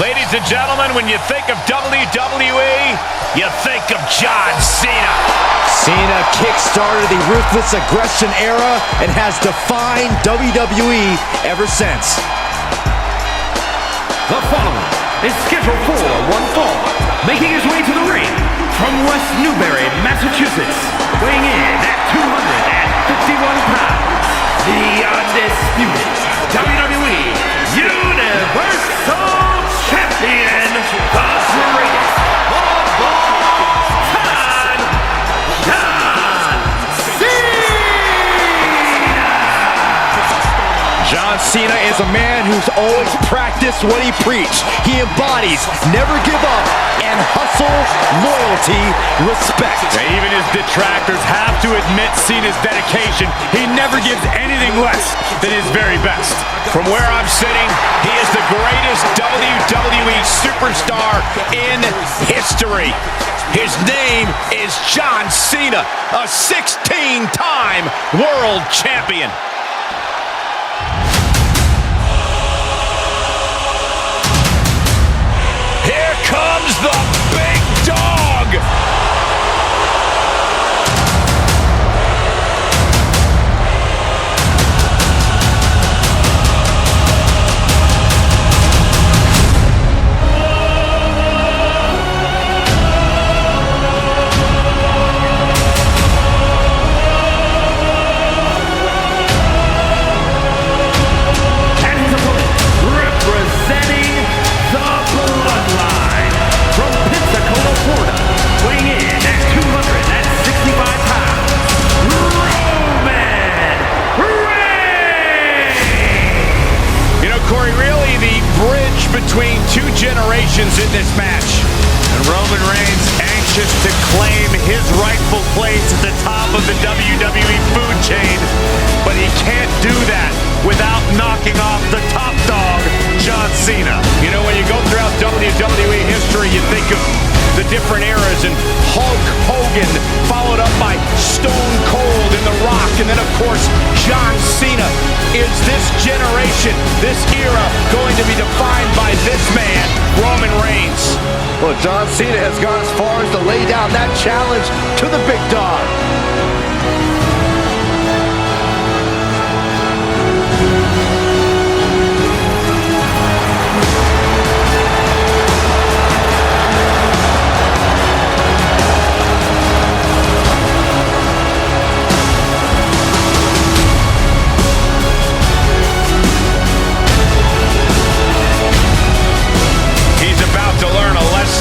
Ladies and gentlemen, when you think of WWE, you think of John Cena. Cena kick-started the Ruthless Aggression era and has defined WWE ever since. The following is scheduled for one fall, making his way to the ring from West Newbury, Massachusetts, weighing in at 251 pounds, the undisputed WWE Universal Champion, the greatest of all time, John Cena! John Cena is a man who's always practiced what he preached. He embodies never give up and hustle, loyalty, respect. Now, even his detractors have to admit Cena's dedication. He never gives anything less than his very best. From where I'm sitting, he is the greatest WWE superstar in history. His name is John Cena, a 16-time world champion. Here comes the big dog! Between two generations in this match, and Roman Reigns anxious to claim his rightful place at the top of the WWE food chain, but he can't do that without knocking off the top dog, John Cena. You know, when you go throughout WWE history, you think of the different eras, and Hulk Hogan followed up by Stone Cold and The Rock, and then of course John Cena. Is this generation, this era, going to be defined by this man, Roman Reigns? Well, John Cena has gone as far as to lay down that challenge to the big dog.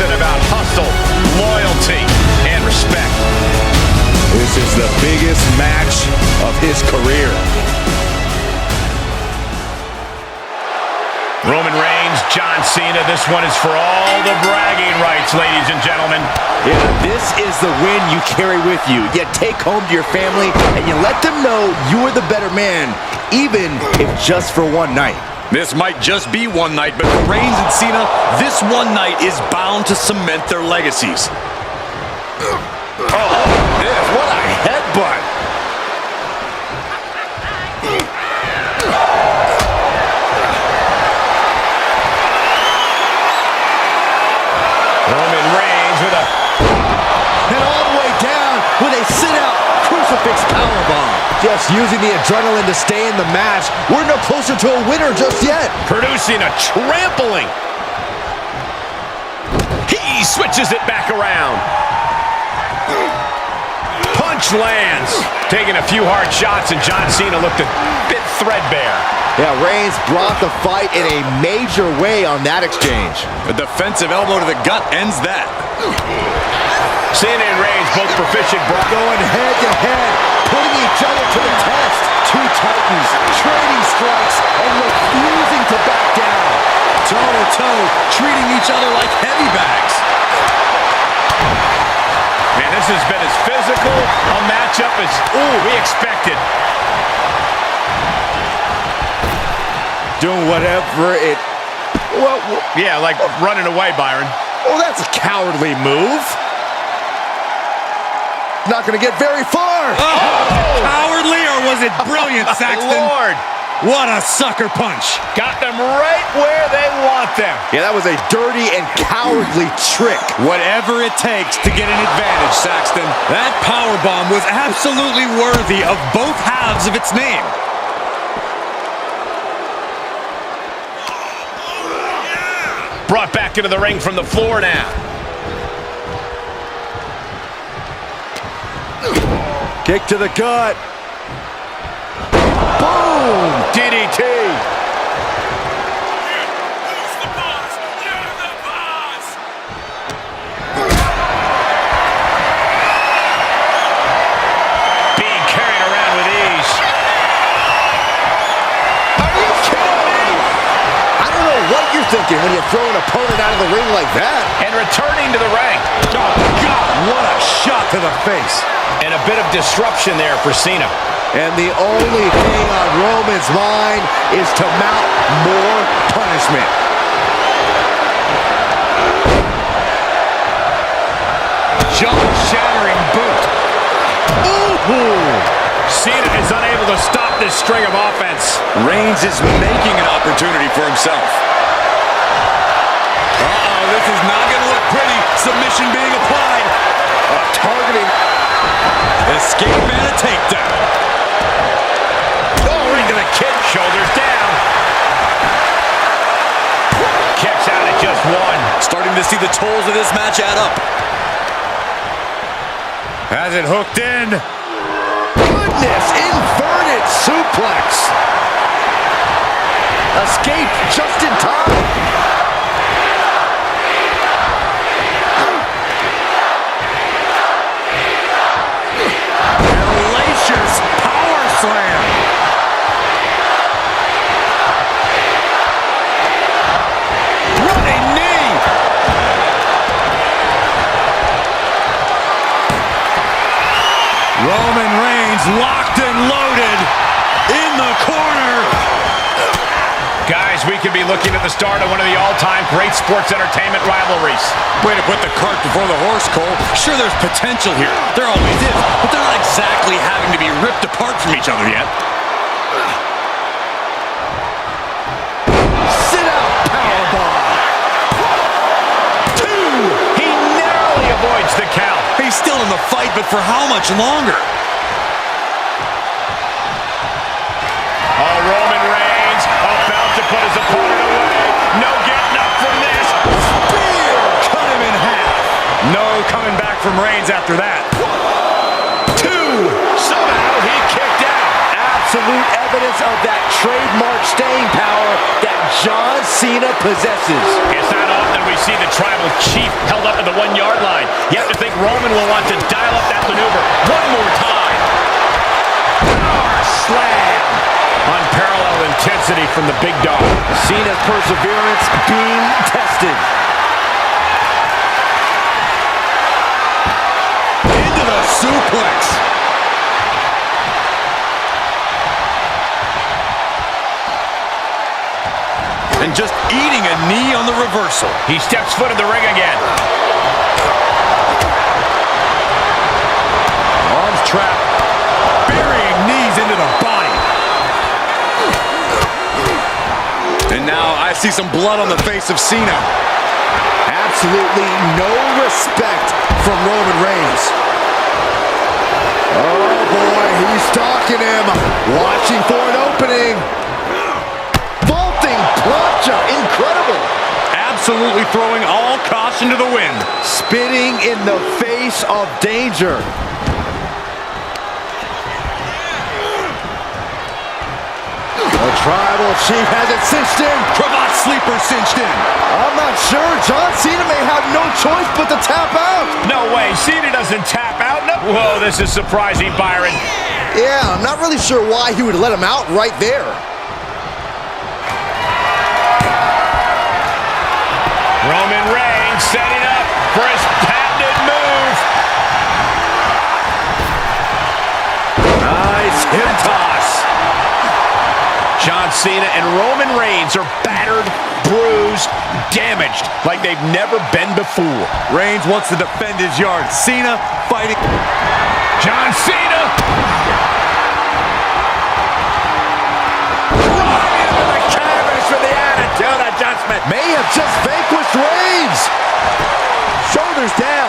About hustle, loyalty, and respect. This is the biggest match of his career. Roman Reigns, John Cena, this one is for all the bragging rights, ladies and gentlemen. Yeah, this is the win you carry with you. You take home to your family and you let them know you are the better man, even if just for one night. This might just be one night, but for Reigns and Cena, this one night is bound to cement their legacies. Oh, what a headbutt. Roman Reigns with a... And all the way down with a sit-out crucifix powerbomb. Just using the adrenaline to stay in the match. We're no closer to a winner just yet. Producing a trampling. He switches it back around. Punch lands. Taking a few hard shots, and John Cena looked a bit threadbare. Yeah, Reigns brought the fight in a major way on that exchange. A defensive elbow to the gut ends that. Cena and Reigns both proficient. Going head to head, putting each other to the test. Two titans trading strikes and refusing to back down. Toe-to-toe, treating each other like heavy bags. Man, this has been as physical a matchup as we expected. Doing whatever it... Well, yeah, like running away, Byron. Well, that's a cowardly move. Not going to get very far. Oh, cowardly, or was it brilliant, Saxton? Lord. What a sucker punch. Got them right where they want them. Yeah, that was a dirty and cowardly trick. Whatever it takes to get an advantage, Saxton. That powerbomb was absolutely worthy of both halves of its name. Brought back into the ring from the floor now. Kick to the gut. Boom! DDT. Being carried around with ease. Are you kidding me? I don't know what you're thinking when you throw an opponent out of the ring like that. And returning to the ring. Oh, God, what a shot to the face. And a bit of disruption there for Cena. And the only thing on Roman's mind is to mount more punishment. Jaw-shattering boot. Ooh! Cena is unable to stop this string of offense. Reigns is making an opportunity for himself. Uh-oh, this is not going to look pretty. Submission being applied. Targeting. Escape and a takedown. Oh, right to the kick. Shoulders down. Kicks out at just one. Starting to see the tolls of this match add up. Has it hooked in. Goodness, inverted suplex. Escape just in time. Hellacious power slam. Running knee. Roman Reigns locked and loaded in the corner. Guys, we could be looking at the start of one of the all-time great sports entertainment rivalries. Way to put the cart before the horse, Cole. Sure, there's potential here. There always is. But they're not exactly having to be ripped apart from each other yet. Sit out powerbomb. Two! He narrowly avoids the count. He's still in the fight, but for how much longer? Oh, Roman Reigns about to put his opponent away. No getting up from this. Spear! Cut him in half. No coming back from Reigns after that. Two! Somehow he kicked out. Absolute evidence of that trademark staying power that John Cena possesses. It's not often we see the tribal chief held up at the 1 yard line. You have to think Roman will want to dial up that maneuver one more time. Slam. Unparalleled intensity from the big dog. Cena's perseverance being tested. Into the suplex. And just eating a knee on the reversal. He steps foot in the ring again. Arms trapped. Burying knees into the body. And now I see some blood on the face of Cena. Absolutely no respect from Roman Reigns. Oh boy, he's stalking him. Watching for an opening. Vaulting plancha, incredible. Absolutely throwing all caution to the wind. Spitting in the face of danger. The tribal chief has it cinched in. Cravat sleeper cinched in. I'm not sure. John Cena may have no choice but to tap out. No way. Cena doesn't tap out. No. Whoa, this is surprising, Byron. Yeah, I'm not really sure why he would let him out right there. Roman Reigns setting up for his patented move. Nice hip toss. John Cena and Roman Reigns are battered, bruised, damaged like they've never been before. Reigns wants to defend his yard. Cena fighting. John Cena. adjustment. May have just vanquished Reigns. Shoulders down.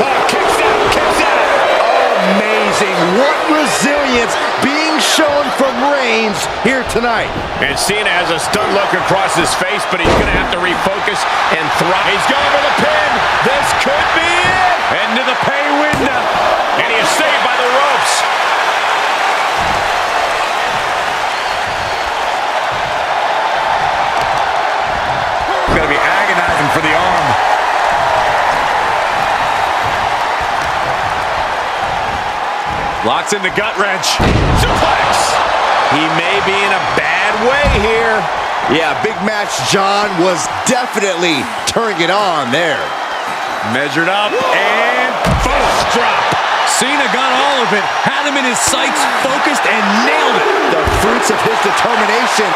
Oh, kicks out, kicks out. Amazing. What resilience being shown from Reigns here tonight. And Cena has a stunned look across his face, but he's going to have to refocus and thrive. He's going for the pin. This could be it. Into the pay window. And he is saved by the ropes. It's going to be agonizing for the arm. Locks in the gut wrench. Suplex. He may be in a bad way here. Yeah, big match John was definitely turning it on there. Measured up and first drop. Cena got all of it, had him in his sights, focused, and nailed it. The fruits of his determination.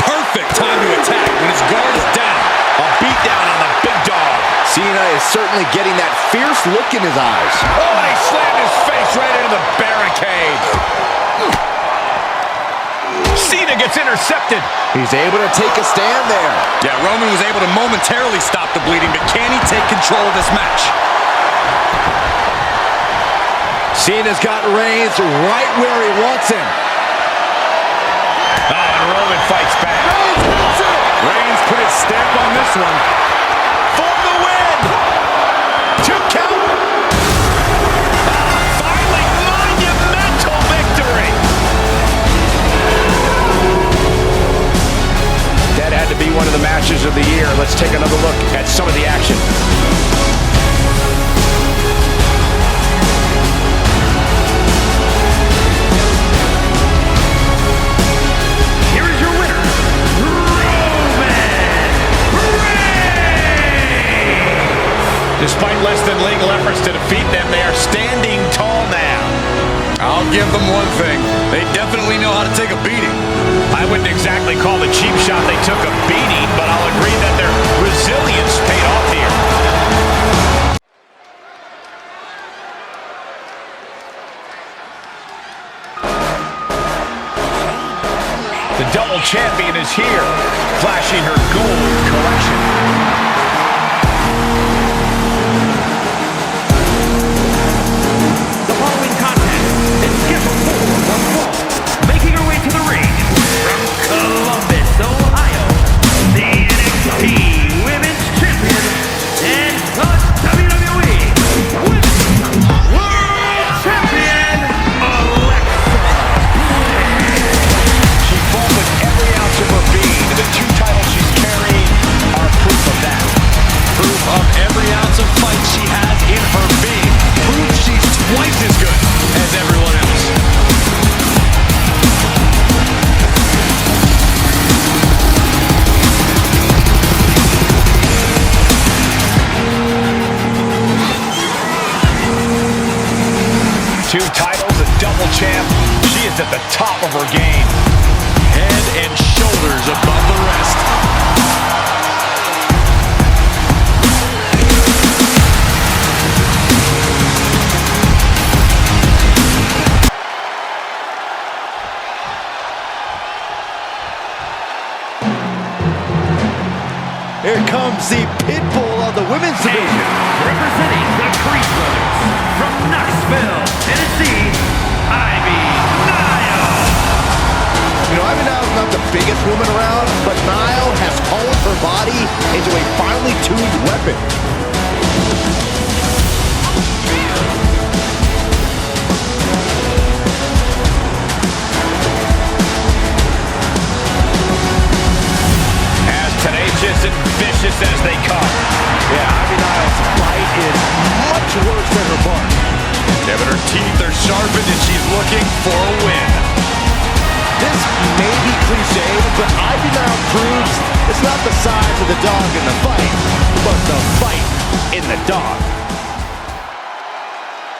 Perfect time to attack when his guard is down. A beatdown on the big dog. Cena is certainly getting that fierce look in his eyes. Oh, and he slammed his face right into the barricade. Cena gets intercepted. He's able to take a stand there. Yeah, Roman was able to momentarily stop the bleeding, but can he take control of this match? Cena's got Reigns right where he wants him. Oh, and Roman fights back. Reigns put his stamp on this one. For the win. 2 count. Finally, monumental victory. That had to be one of the matches of the year. Let's take another look at some of the action. Here is your winner, Roman Reigns. Despite less than legal efforts to defeat them, they are standing tall now. I'll give them one thing. They definitely know how to take a beating. I wouldn't exactly call the cheap shot they took a beating, but I'll agree that their resilience paid off here. The double champion is here, flashing her gold collection. The following contest is scheduled for one fall. Making her way to the ring from Columbus, Ohio, the NXT Women's Champion and the WWE Women's World Champion, Alexa Bliss. She fought with every ounce of her being. The 2 titles she's carrying are proof of that. Proof of every ounce of fight she has in her being. Proof she's twice as good as everyone else. Two titles, a double champ. She is at the top of her game. Head and shoulders above the rest. Here comes the pit bull of the women's division. Representing the Creed Brothers from Knoxville, Tennessee, Ivy Nile. You know, Ivy Nile's not the biggest woman around, but Nile has honed her body into a finely tuned weapon. As tenacious and vicious as they come. Yeah, Ivy Nile's bite is much worse than her bark. Yeah, but her teeth are sharpened and she's looking for a win. This may be cliche, but Ivy Nile proves it's not the size of the dog in the fight, but the fight in the dog.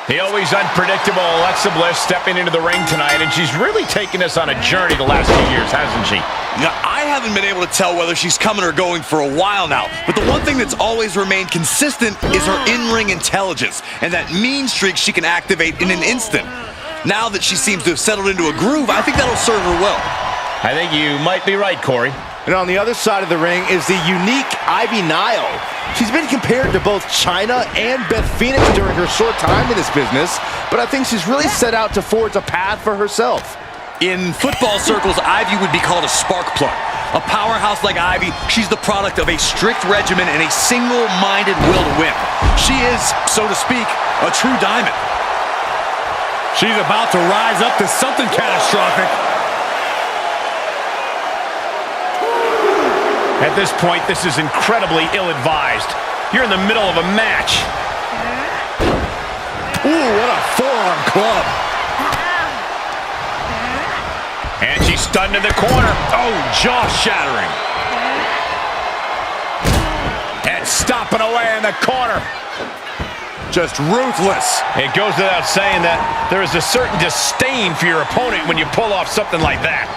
The always unpredictable Alexa Bliss stepping into the ring tonight, and she's really taken us on a journey the last few years, hasn't she? Now, I haven't been able to tell whether she's coming or going for a while now, but the one thing that's always remained consistent is her in-ring intelligence and that mean streak she can activate in an instant. Now that she seems to have settled into a groove, I think that'll serve her well. I think you might be right, Corey. And on the other side of the ring is the unique Ivy Nile. She's been compared to both Chyna and Beth Phoenix during her short time in this business, but I think she's really set out to forge a path for herself. In football circles, Ivy would be called a spark plug. A powerhouse like Ivy, she's the product of a strict regimen and a single-minded will to win. She is, so to speak, a true diamond. She's about to rise up to something catastrophic. At this point, this is incredibly ill-advised. You're in the middle of a match. Ooh, what a forearm club. And she's stunned in the corner. Oh, jaw-shattering. And stomping away in the corner. Just ruthless. It goes without saying that there is a certain disdain for your opponent when you pull off something like that.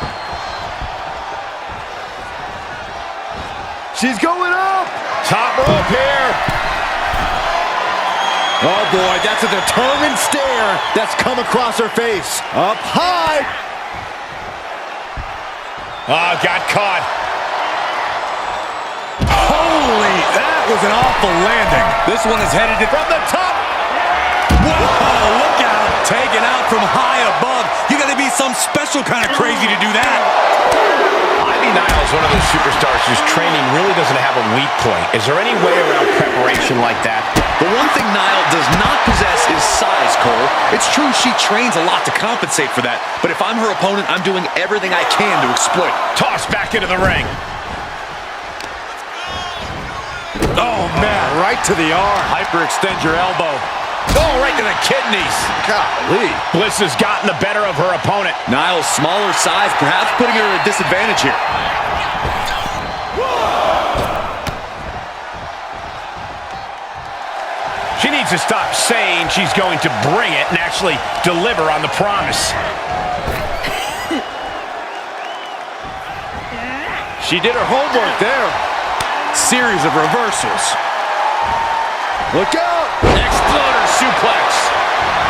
She's going up. Top rope here. Oh boy, that's a determined stare that's come across her face. Up high. Oh, got caught. Holy, that was an awful landing. This one is headed to From the top. Whoa, look out. Taken out from high above. You gotta be some special kind of crazy to do that. Ivy Nile is one of those superstars whose training really doesn't have a weak point. Is there any way around preparation like that? The one thing Nile does not possess is size, Cole. It's true she trains a lot to compensate for that, but if I'm her opponent, I'm doing everything I can to exploit it. Tossed back into the ring. Oh, man. Right to the arm. Hyperextend your elbow. Oh, right to the kidneys. Golly. Bliss has gotten the better of her opponent. Nile's smaller size, perhaps putting her at a disadvantage here. She needs to stop saying she's going to bring it and actually deliver on the promise. She did her homework there. Series of reversals. Look out. Exploder suplex.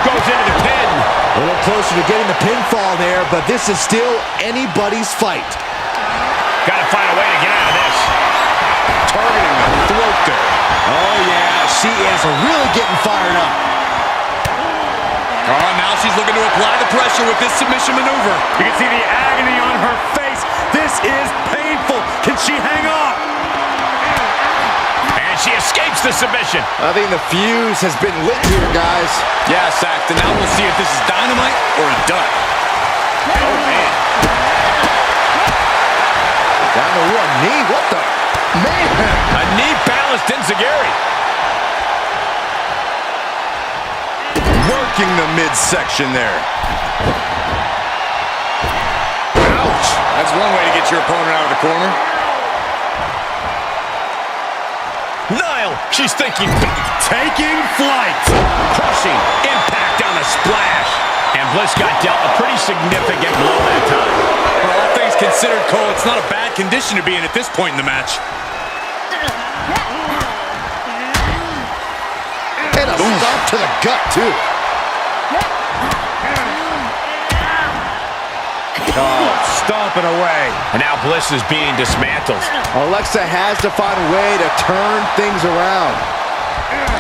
Goes into the pin. A little closer to getting the pinfall there, but this is still anybody's fight. Got to find a way to get out of this. Targeting the throat there. Oh, yeah, she is really getting fired up. Oh, now she's looking to apply the pressure with this submission maneuver. You can see the agony on her face. This is painful. Can she hang on? And she escapes the submission. I think the fuse has been lit here, guys. Yeah, Saxton, now we'll see if this is dynamite or a dud. Oh, man. Down to one knee. What the? Man. A knee balanced Enziguri. Working the midsection there. Ouch. That's one way to get your opponent out of the corner. Nile, she's thinking big. Taking flight. Crushing impact on the splash. And Bliss got dealt a pretty significant blow that time. Well, all things considered, Cole, it's not a bad condition to be in at this point in the match. And a stomp to the gut, too. Oh, stomping away. And now Bliss is being dismantled. Alexa has to find a way to turn things around.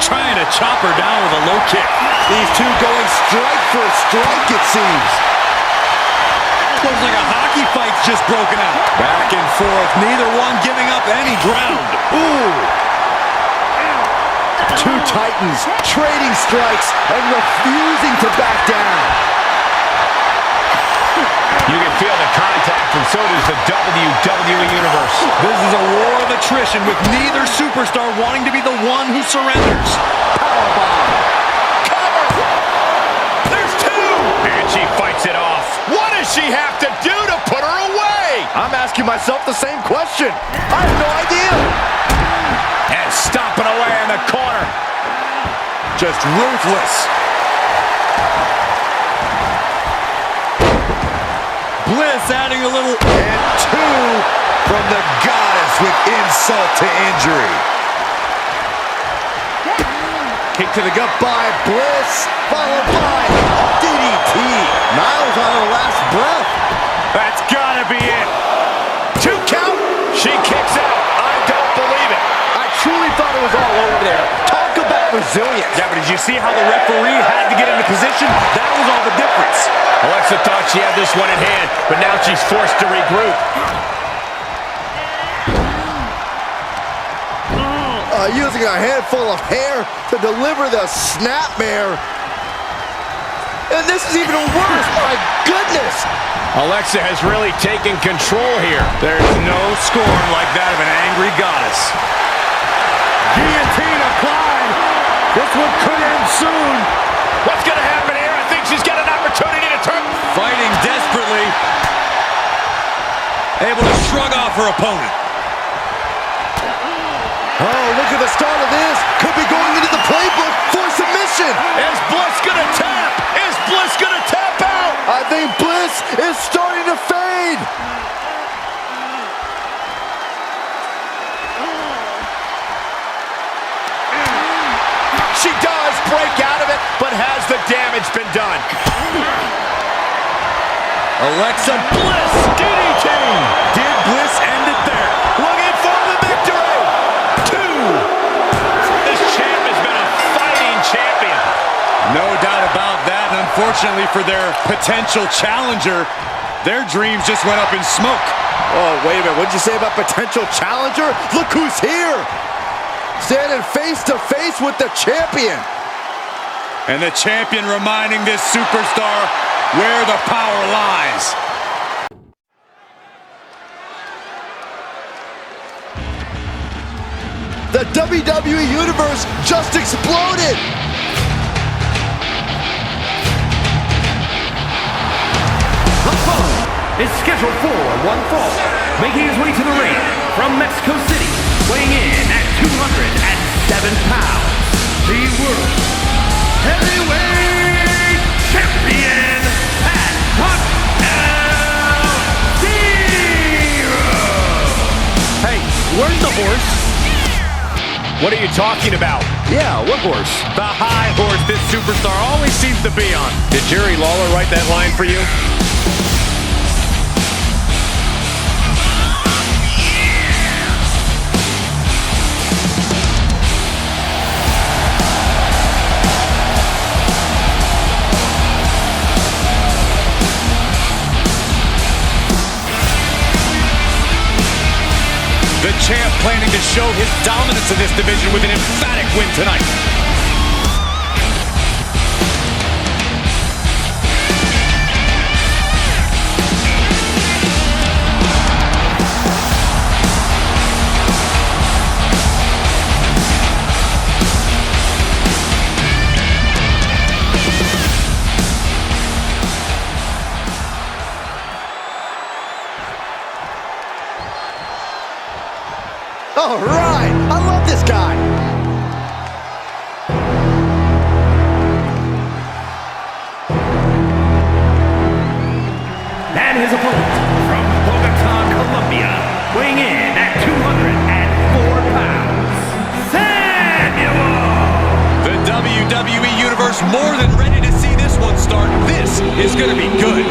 Trying to chop her down with a low kick. These two going strike for strike, it seems. Looks like a hockey fight's just broken out. Back and forth, neither one giving up any ground. Ooh. Two titans trading strikes and refusing to back down. You can feel the contact, and so does the WWE Universe. This is a war of attrition with neither superstar wanting to be the one who surrenders. Powerbomb. Cover! There's two! And she fights it off. What does she have to do to put her away? I'm asking myself the same question. I have no idea. And stomping away in the corner. Just ruthless. Bliss adding a little... And two from the goddess with insult to injury. Kick to the gut by Bliss, followed by DDT. Niles on her last breath. That's gotta be it. 2 count. resilience. Yeah, but did you see how the referee had to get into position? That was all the difference. Alexa thought she had this one in hand, but now she's forced to regroup. Using a handful of hair to deliver the snapmare. And this is even worse, my goodness! Alexa has really taken control here. There's no scorn like that of an angry goddess. Guillotine applied. This one could end soon. What's going to happen here? I think she's got an opportunity to turn. Fighting desperately. Able to shrug off her opponent. Oh, look at the start of this. Could be going into the playbook for submission. Is Bliss going to tap? Is Bliss going to tap out? I think Bliss is starting to fade. She does break out of it, but has the damage been done? Alexa Bliss, DDT. Did Bliss end it there? Looking for the victory. 2. This champ has been a fighting champion. No doubt about that, and unfortunately for their potential challenger, their dreams just went up in smoke. Oh, wait a minute. What'd you say about potential challenger? Look who's here. Standing face to face with the champion. And the champion reminding this superstar where the power lies. The WWE Universe just exploded. The following is scheduled for one fall, making his way to the ring from Mexico City, weighing in at 207 pounds, the World Heavyweight Champion, Pat Zero. Hey, where's the horse? What are you talking about? Yeah, what horse? The high horse this superstar always seems to be on. Did Jerry Lawler write that line for you? The champ planning to show his dominance in this division with an emphatic win tonight. All right, I love this guy. And his opponent from Bogota, Colombia, weighing in at 204 pounds, Samuel. The WWE Universe more than ready to see this one start. This is going to be good.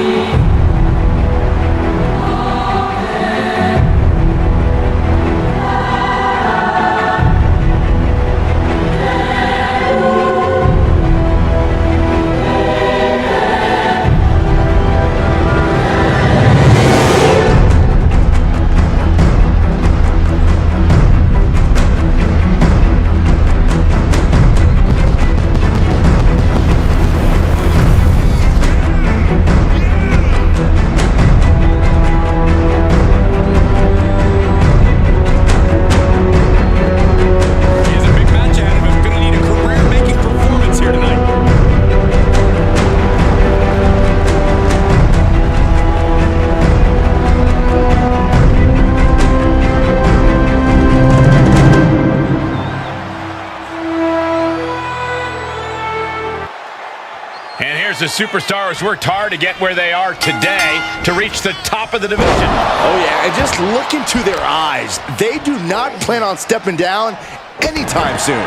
The superstars worked hard to get where they are today to reach the top of the division. Oh yeah, and just look into their eyes. They do not plan on stepping down anytime soon.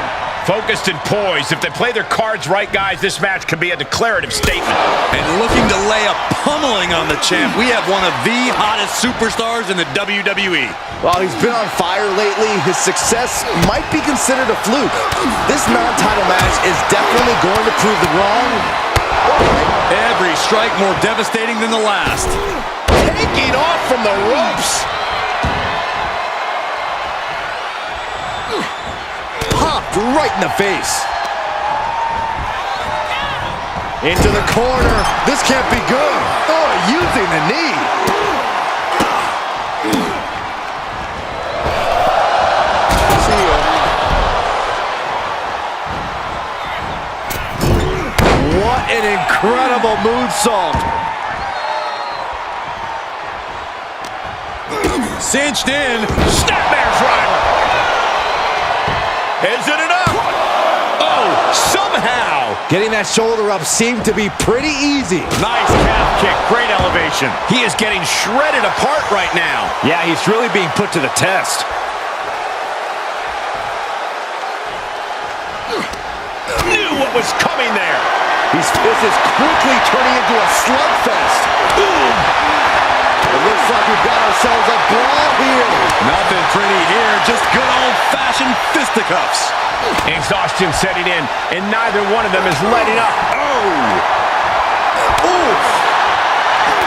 Focused and poised. If they play their cards right, guys, this match could be a declarative statement. And looking to lay a pummeling on the champ, we have one of the hottest superstars in the WWE. While he's been on fire lately, his success might be considered a fluke. This non-title match is definitely going to prove them wrong. Every strike more devastating than the last. Taking off from the ropes. Popped right in the face. Into the corner. This can't be good. Oh, using the knee. What an incredible moonsault. Cinched in. Snapmare driver. Is it enough? Oh, somehow. Getting that shoulder up seemed to be pretty easy. Nice calf kick. Great elevation. He is getting shredded apart right now. Yeah, he's really being put to the test. Knew what was coming there. This is quickly turning into a slugfest. Boom! It looks like we've got ourselves a brawl here. Nothing pretty here, just good old-fashioned fisticuffs. Exhaustion setting in, and neither one of them is letting up. Oh! Oof!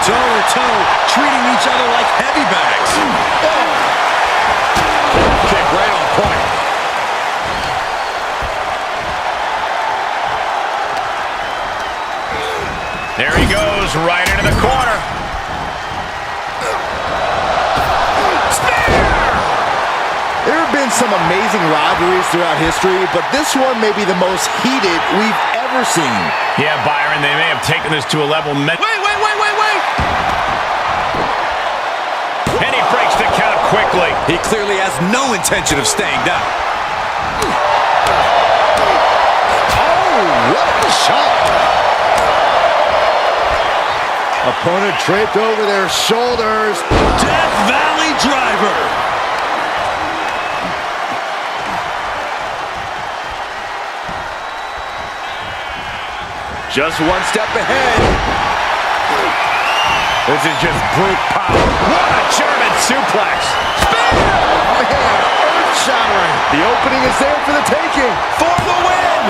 Toe-to-toe, treating each other like heavy bags. Oh! Kick right on point. There he goes, right into the corner. There have been some amazing rivalries throughout history, but this one may be the most heated we've ever seen. Yeah, Byron, they may have taken this to a level. Wait! And he breaks the count quickly. He clearly has no intention of staying down. Oh, what a shot. Opponent draped over their shoulders. Death Valley Driver. Just one step ahead. This is just brute power. What a German suplex. Man, earth-shattering. The opening is there for the taking. For the win.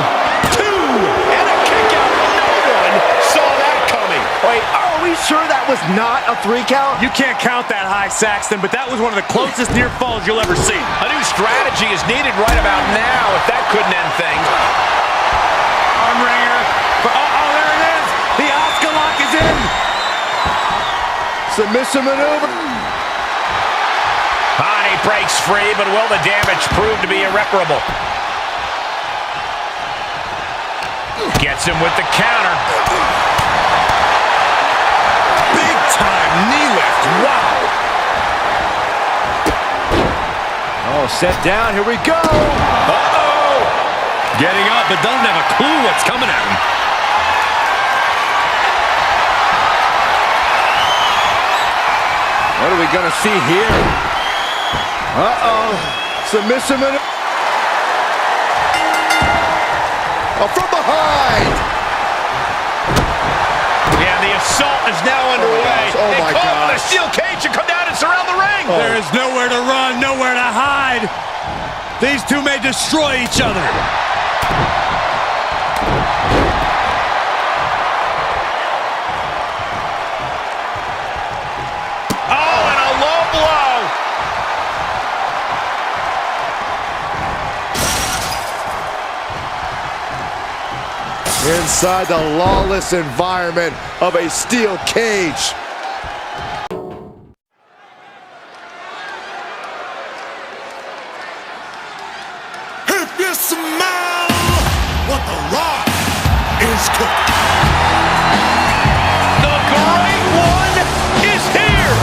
2 and a kick out. No one saw that coming. Wait, are we sure that was not a 3 count? You can't count that high, Saxton, but that was one of the closest near falls you'll ever see. A new strategy is needed right about now if that couldn't end things. Arm wringer. Oh, there it is. The Oscar lock is in. Submission maneuver. He breaks free, but will the damage prove to be irreparable? Gets him with the counter. Big time knee lift. Wow. Oh, set down. Here we go. Uh-oh. Getting up, but doesn't have a clue what's coming at him. What are we going to see here? Uh-oh. Submission maneuver. Oh, from behind. Yeah, the assault is now underway. Oh, my They call for the gosh. steel cage to come down and surround the ring. There is nowhere to run, nowhere to hide. These two may destroy each other. Oh, and a low blow. Inside the lawless environment of a steel cage. If you smell what the Rock is cooking. The Great One is here.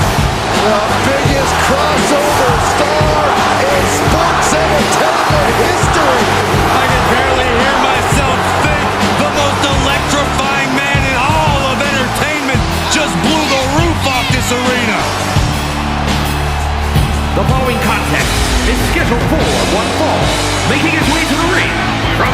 The biggest crossover star in sports entertainment history. I can barely hear myself think. The most electrifying man in all of entertainment just blew the roof off this arena. The following contest is scheduled for one fall. Making his way to the ring from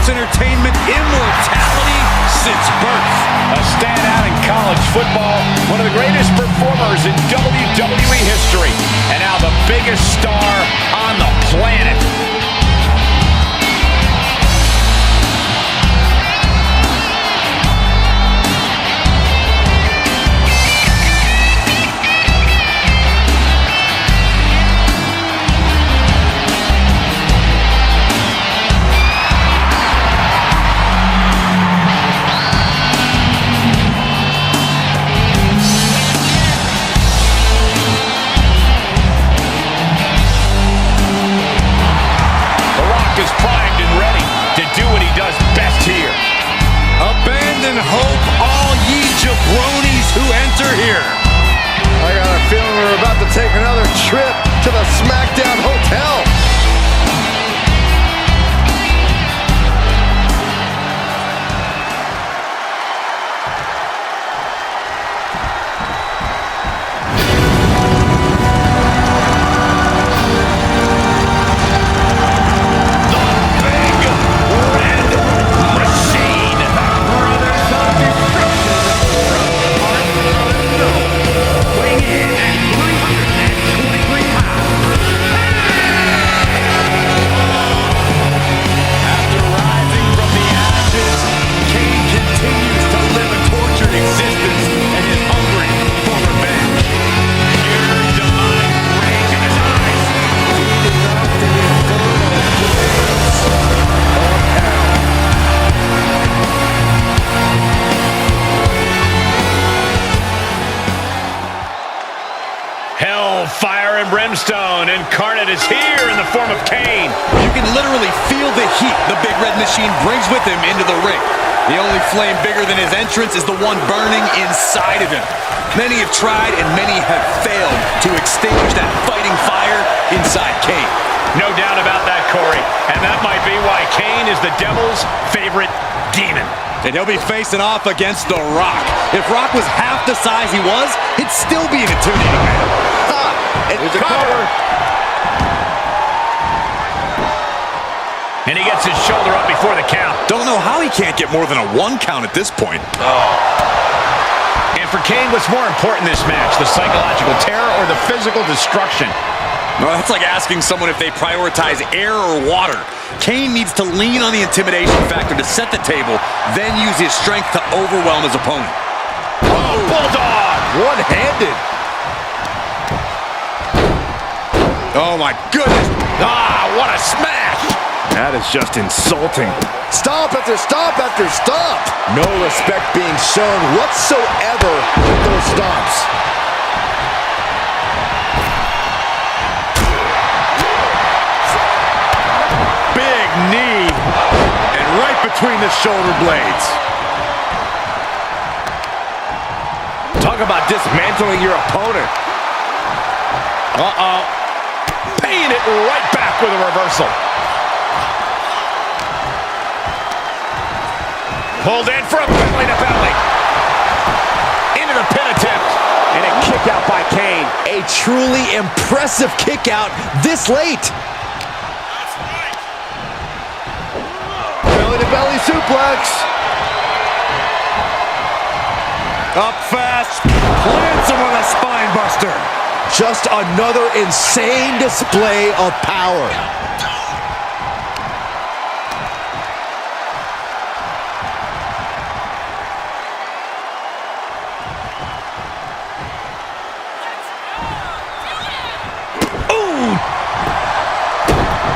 Sports entertainment immortality since birth. A standout in college football, one of the greatest performers in WWE history, and now the biggest star on the planet. Is primed and ready to do what he does best here. Abandon hope, all ye jabronis who enter here. I got a feeling we're about to take another trip to the SmackDown Hotel. Fire and brimstone. Incarnate is here in the form of Kane. You can literally feel the heat the Big Red Machine brings with him into the ring. The only flame bigger than his entrance is the one burning inside of him. Many have tried and many have failed to extinguish that fighting fire inside Kane. No doubt about that, Corey. And that might be why Kane is the devil's favorite demon. And he'll be facing off against The Rock. If Rock was half the size he was, he'd still be an intimidating man. There's a cover. And he gets his shoulder up before the count. Don't know how he can't get more than a 1 count at this point. And for Kane, what's more important in this match? The psychological terror or the physical destruction? No, that's like asking someone if they prioritize air or water. Kane needs to lean on the intimidation factor to set the table, then use his strength to overwhelm his opponent. Oh, Bulldog! One-handed. Oh my goodness. Ah, what a smash! That is just insulting. Stomp after stomp after stomp. No respect being shown whatsoever with those stomps. Big knee. And right between the shoulder blades. Talk about dismantling your opponent. Uh-oh. Paying it right back with a reversal. Pulled in for a belly to belly. Into the pin attempt. And a kick out by Kane. A truly impressive kick out this late. Belly to belly suplex. Up fast. Plants him with a spine buster. Just another insane display of power. Ooh!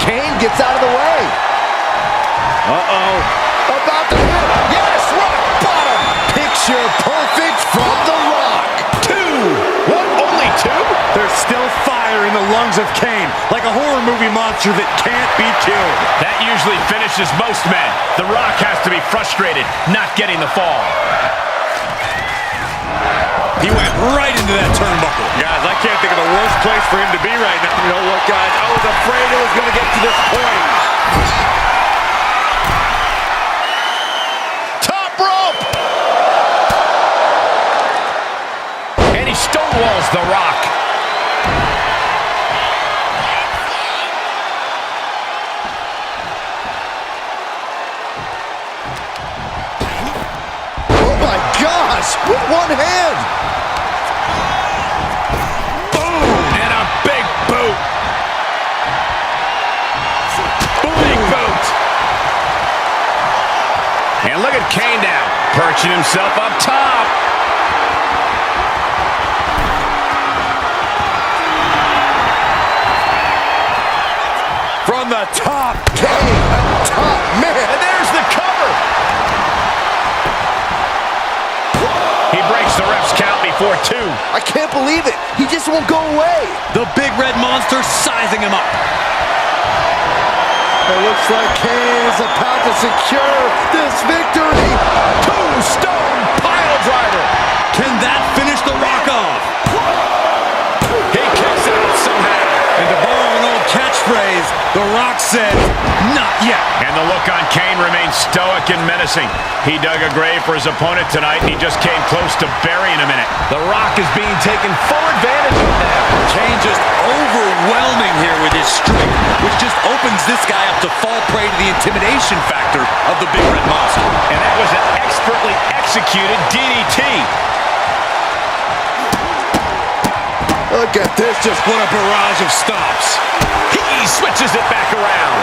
Kane gets out of the way. Uh-oh. About to hit. Yes, rock bottom. Picture perfect from The Rock. 2. What? Only 2? There's still fire in the lungs of Kane, like a horror movie monster that can't be killed. That usually finishes most men. The Rock has to be frustrated not getting the fall. He went right into that turnbuckle. Guys, I can't think of a worse place for him to be right now. You know what, guys? I was afraid it was going to get to this point. Top rope! And he stonewalls The Rock. with one hand. Boom! And a big boot. Big boot. And look at Kane now, perching himself up top. From the top, Kane up top, man. and there's the cover. He breaks the ref's count before 2. I can't believe it. He just won't go away. The big red monster sizing him up. It looks like Kane is about to secure this victory. Tombstone pile driver. Can that finish The Rock off? He kicks out somehow. And to borrow an old catchphrase, The Rock said, not yet. And the look on Kane remains stoic and menacing. He dug a grave for his opponent tonight, and he just came close to burying him in it. The Rock is being taken full advantage of now. Kane just overwhelming here with his strength, which just opens this guy up to fall prey to the intimidation factor of the big red monster. And that was an expertly executed DDT. Look at this, just What a barrage of stops. He switches it back around.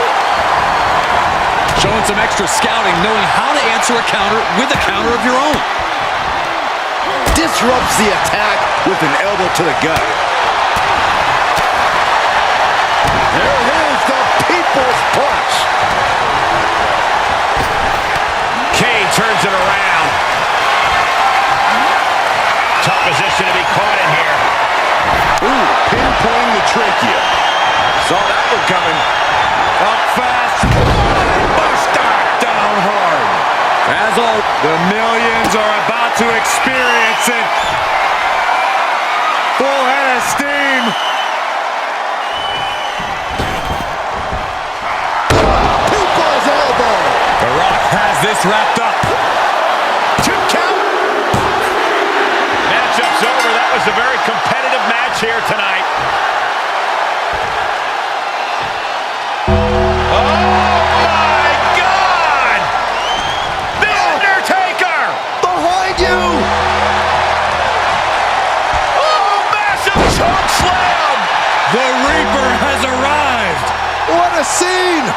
Showing some extra scouting, knowing how to answer a counter with a counter of your own. disrupts the attack with an elbow to the gut. There it is, the People's Punch. Kane turns it around. Tough position to be caught in here. Ooh, pinpointing the trachea. Saw that one coming. Up fast. Buster down hard. As all the millions are about to experience it. Full head of steam. People's elbow. The Rock has this wrapped up. 2 count. Matchup's over. That was a very competitive match here tonight. Behind you. Choke slam! The Reaper has arrived. What a scene.